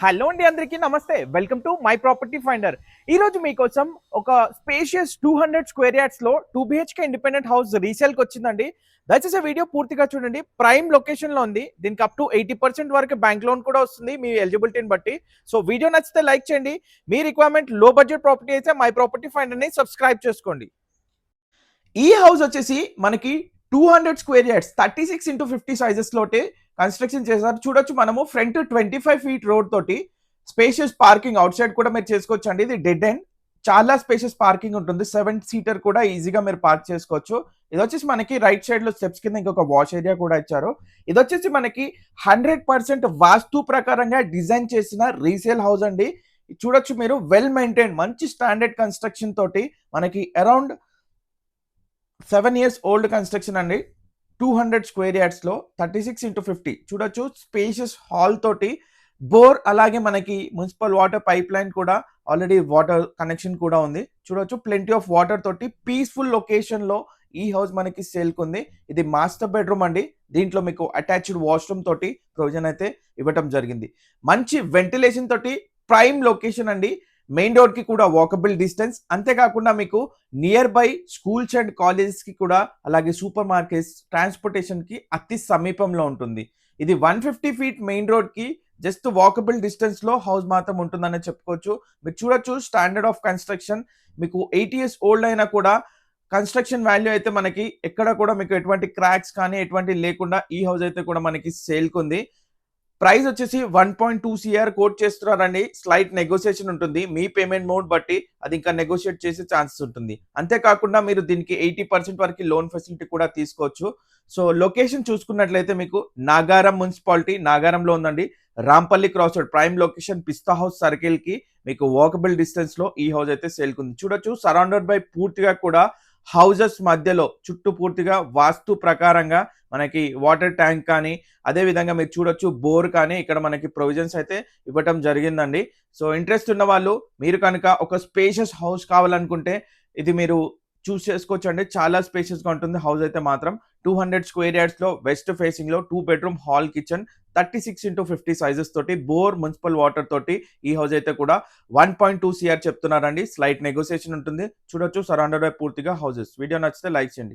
Hello అండి, అందరికీ నమస్తే. Welcome to my property finder. ఈ రోజు మీకోసం ఒక స్పేషియస్ 200 స్క్వేర్ యార్డ్స్ లో 2 బిహెచ్కే ఇండిపెండెంట్ హౌస్ రీసేల్ కి వచ్చిందండి. దయచేసి ఆ వీడియో పూర్తిగా చూడండి. ప్రైమ్ లొకేషన్ లో ఉంది. దీనికి అప్ టు 80% వరకు బ్యాంక్ లోన్ కూడా వస్తుంది మీ ఎలిజిబిలిటీని బట్టి. సో వీడియో నచ్చితే లైక్ చేయండి. మీ రిక్వైర్మెంట్ లో బడ్జెట్ ప్రాపర్టీ అయితే మై ప్రాపర్టీ ఫైండర్ ని సబ్స్క్రైబ్ చేసుకోండి. ఈ హౌస్ వచ్చేసి మనకి 200 స్క్వేర్ యార్డ్స్ 36x50 సైజెస్ లోటే కన్స్ట్రక్షన్ చేశారు. చూడొచ్చు మనము ఫ్రంట్ 25 ఫీట్ రోడ్ తోటి స్పేషియస్ పార్కింగ్ అవుట్ సైడ్ కూడా మీరు చేసుకోవచ్చు అండి. ఇది డెడ్ ఎండ్, చాలా స్పేషియస్ పార్కింగ్ ఉంటుంది. 7 సీటర్ కూడా ఈజీగా మీరు పార్క్ చేసుకోవచ్చు. ఇది వచ్చేసి మనకి రైట్ సైడ్ లో స్టెప్స్ కింద ఇంకొక వాష్ ఏరియా కూడా ఇచ్చారు. ఇది వచ్చేసి మనకి 100% వాస్తు ప్రకారంగా డిజైన్ చేసిన రీసేల్ హౌస్ అండి. చూడొచ్చు మీరు, వెల్ మెయింటైన్, మంచి స్టాండర్డ్ కన్స్ట్రక్షన్ తోటి మనకి అరౌండ్ 7 ఇయర్స్ ఓల్డ్ కన్స్ట్రక్షన్ అండి. 200 స్క్వేర్ యార్డ్స్ లో 36x50 చూడొచ్చు. స్పేషియస్ హాల్ తోటి బోర్, అలాగే మనకి మున్సిపల్ వాటర్ పైప్ లైన్ కూడా ఆల్రెడీ వాటర్ కనెక్షన్ కూడా ఉంది. చూడొచ్చు ప్లెంటీ ఆఫ్ వాటర్ తోటి పీస్ఫుల్ లొకేషన్ లో ఈ హౌస్ మనకి సేల్ కుంది. ఇది మాస్టర్ బెడ్రూమ్ అండి. దీంట్లో మీకు అటాచ్డ్ వాష్రూమ్ తోటి ప్రొవిజన్ అయితే ఇవ్వటం జరిగింది. మంచి వెంటిలేషన్ తోటి ప్రైమ్ లొకేషన్ అండి. మెయిన్ రోడ్ కి కూడా వాకబుల్ డిస్టెన్స్, అంతేకాకుండా మీకు near by schools and colleges కి కూడా, అలాగే సూపర్ మార్కెట్స్, ట్రాన్స్పోర్టేషన్ కి అతి సమీపంలో ఉంటుంది. ఇది 150 ఫీట్ మెయిన్ రోడ్ కి జస్ట్ వాకబుల్ డిస్టెన్స్ లో హౌస్ మాత్రం ఉంటుందని చెప్పుకోవచ్చు. మీరు చూడొచ్చు స్టాండర్డ్ ఆఫ్ కన్స్ట్రక్షన్. మీకు 8 ఇయర్స్ ఓల్డ్ అయినా కూడా కన్స్ట్రక్షన్ వాల్యూ అయితే మనకి ఎక్కడ కూడా మీకు ఎటువంటి క్రాక్స్ కానీ ఎటువంటి లేకుండా ఈ హౌస్ అయితే కూడా మనకి సేల్ కుంది. ప్రైస్ వచ్చేసి 1.2 సిఆర్ కోట్ చేస్తున్నారండి. స్లైట్ నెగోషియేషన్ ఉంటుంది. మీ పేమెంట్ మోడ్ బట్టి అది ఇంకా నెగోషియేట్ చేసే ఛాన్సెస్ ఉంటుంది. అంతేకాకుండా మీరు దీనికి 80% వరకు లోన్ ఫెసిలిటీ కూడా తీసుకోవచ్చు. సో లొకేషన్ చూసుకున్నట్లయితే మీకు నాగారం మున్సిపాలిటీ, నాగారంలో ఉందండి. Rampalli cross road prime location, Pista house circle కి మీకు వాకబుల్ డిస్టెన్స్ లో ఈ హౌస్ అయితే సేల్ కుంది. చూడొచ్చు సరౌండెడ్ బై పూర్తిగా కూడా హౌజెస్ మధ్యలో చుట్టూ పూర్తిగా వాస్తు ప్రకారంగా మనకి వాటర్ ట్యాంక్ కానీ, అదే విధంగా మీరు చూడొచ్చు బోర్ కానీ ఇక్కడ మనకి ప్రొవిజన్స్ అయితే ఇవ్వటం జరిగిందండి. సో ఇంట్రెస్ట్ ఉన్న వాళ్ళు, మీరు కనుక ఒక స్పేషియస్ హౌస్ కావాలనుకుంటే ఇది మీరు చూస్ చేసుకోవచ్చు అండి. చాలా స్పేషియస్ గా ఉంటుంది హౌస్ అయితే మాత్రం. 200 స్క్వేర్ యార్డ్స్ లో వెస్ట్ ఫేసింగ్ లో 2 bedroom hall kitchen, 36x50 sizes తోటి బోర్, మున్సిపల్ వాటర్ తోటి ఈ హౌస్ అయితే కూడా 1.2 సిఆర్ చెప్తున్నారండి. స్లైట్ నెగోషియేషన్ ఉంటుంది. చూడొచ్చు సరౌండెడ్ బై పూర్తిగా హౌసెస్. వీడియో నచ్చితే లైక్ చేయండి.